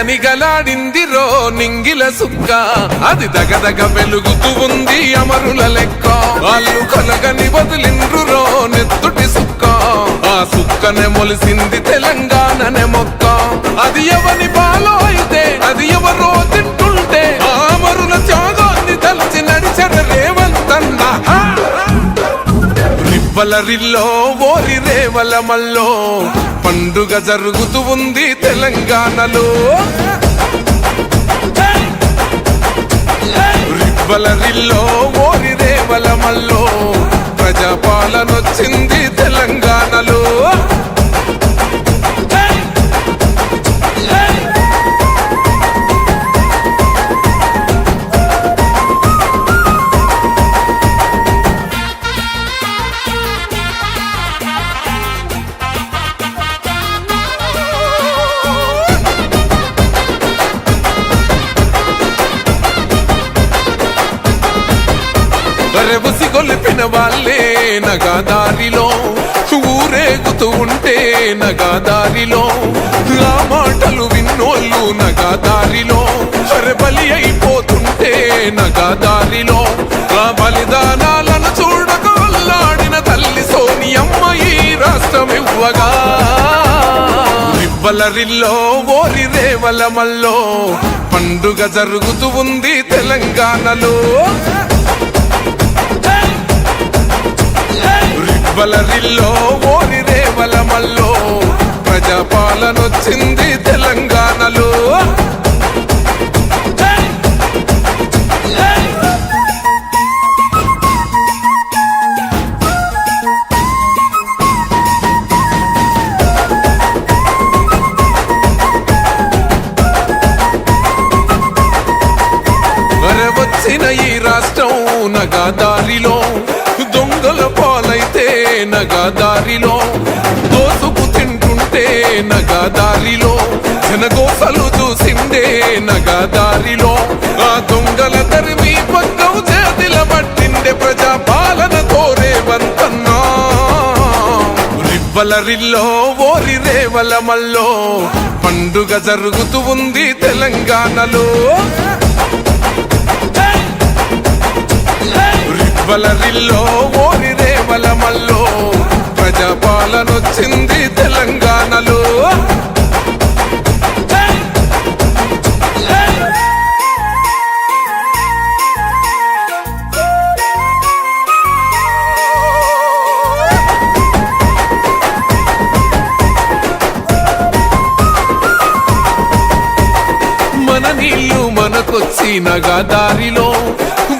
నిగనిగలాడిందిరో నింగిల సుక్క, అది దగదగ వెలుగుతూ ఉంది అమరుల లెక్క. వాళ్ళు కలగని వదిలిండ్రురో నెత్తుటి సుక్క, ఆ సుక్కనే మొలిసింది తెలంగాణనే మొక్క. అది ఎవని పాలో అయితే అది ఎవరో తింటుంటే, ఆ అమరుల త్యాగాన్ని తలచి నడిచెర రేవంతన్న. రివ్వల రిల్లో ఓరి రేవల మల్లో పండుగ జరుగుతూ ఉంది తెలంగాణలో. రివ్వల రిల్లో ఓరి రేవల మల్లో ప్రజాపాలనొచ్చింది తెలంగాణలో. రెబుసి గొలిపిన వాళ్ళే నగాదారిలో ఊరేగుతూ ఉంటే నగాదారిలో, ఆ మాటలు విన్నోళ్ళు నగాదారిలో బలి అయిపోతుంటే నగాదారిలో, ఆ బలిదానాలను చూడక వల్లాడిన తల్లి సోనియమ్మ ఈ రాష్ట్రం ఇవ్వగా. రివ్వల రిల్లో ఓరి రేవల మల్లో పండుగ జరుగుతూ ఉంది తెలంగాణలో. రివ్వల రిల్లో ఓరి రేవల మల్లో ప్రజాపాలనొచ్చింది తెలంగాణలో. వచ్చిన ఈ రాష్ట్రం నగాదారిలో దొంగల పాలైతే నగాదారిలో, దోసుకు తింటుంటే నగాదారిలో, జనగోసలు చూసిందే నగాదారిలో, ఆ దొంగల తరిమి పక్కం చేతిల పట్టిండే ప్రజాపాలన కోరేవంతన్నా. రివ్వల రిల్లో ఓరి రేవల మల్లో పండుగ జరుగుతూ ఉంది తెలంగాణలో. రివ్వల రిల్లో ఓరి రేవల మల్లో ప్రజాపాలనొచ్చింది తెలంగాణలో. మన నీళ్లు మనకొచ్చి నగాదారిలో,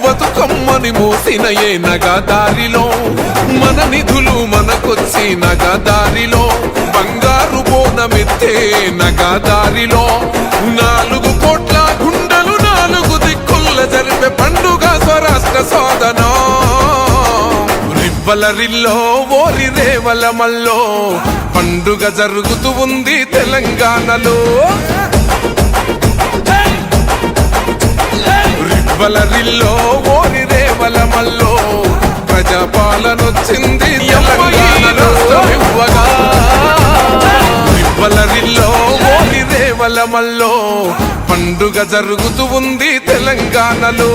బతుకమ్మని మోసిన ఏ నగాదారిలో, మన నిధులు మనకొచ్చి నగాదారిలో, బంగారు బోనమెత్తే నగాదారిలో, 4 కోట్ల గుండెలు 4 దిక్కుల్ల జరిపే పండుగ స్వరాష్ట్ర సాధన. రివ్వల రిల్లో ఓరి రేవల మల్లో పండుగ జరుగుతూ ఉంది తెలంగాణలో. రివ్వల రిల్లో ఓరి రేవల మల్లో ప్రజాపాలనొచ్చింది తెలంగాణలో. రివ్వల రిల్లో ఓరి రేవల మల్లో పండుగ జరుగుతూ ఉంది తెలంగాణలో.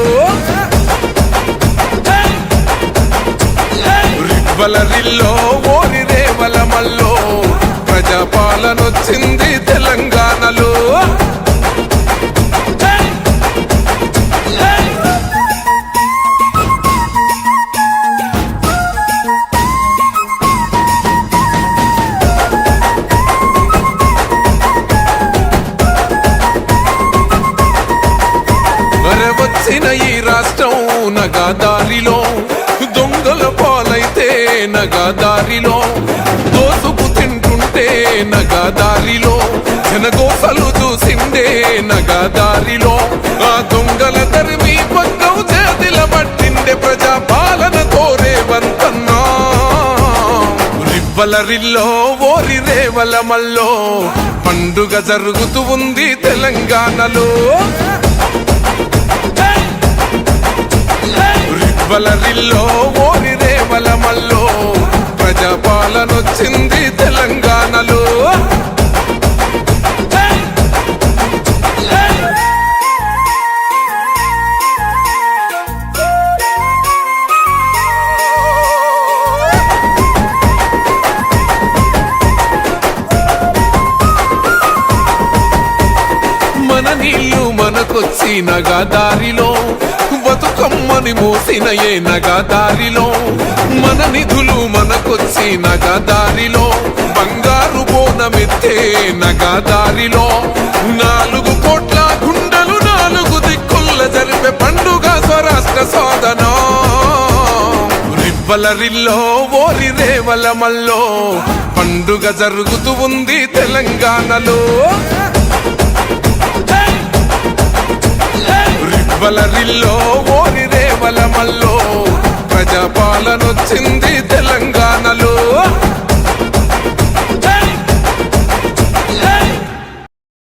రివ్వల రిల్లో ఓరి రేవల మల్లో ప్రజాపాలనొచ్చింది తెలంగాణలో. వచ్చిన ఈ రాష్ట్రం నగాదారిలో దొంగల పాలైతే నగాదారిలో, దోసుకు తింటుంటే నగాదారిలో, జనగోసలు చూసిందే నగాదారిలో, ఆ దొంగల తరిమి పక్కం చేతిల పట్టిండే ప్రజాపాలన కోరేవంతన్నా. రివ్వల రిల్లో ఓరి రేవల మల్లో పండుగ జరుగుతూ ఉంది తెలంగాణలో. రివ్వల రిల్లో ఓరి రేవల మల్లో ప్రజాపాలనొచ్చింది తెలంగాణలో. మనకొచ్చి నగదారిలో బతుకమ్మని మోసిన ఏ నగదారిలో మన నిధులు మనకొచ్చి నగదారిలో బంగారు బోనమెత్తే నగదారిలో 4 కోట్ల గుండెలు 4 దిక్కుల్ల జరిపే పండుగ స్వరాష్ట్ర సోదనో రివ్వలరిల్లో ఓరి రేవలమల్లో పండుగ జరుగుతూ ఉంది తెలంగాణలో రివ్వలరిల్లో ఓరి రేవలమల్లో ప్రజాపాలనొచ్చింది తెలంగాణలో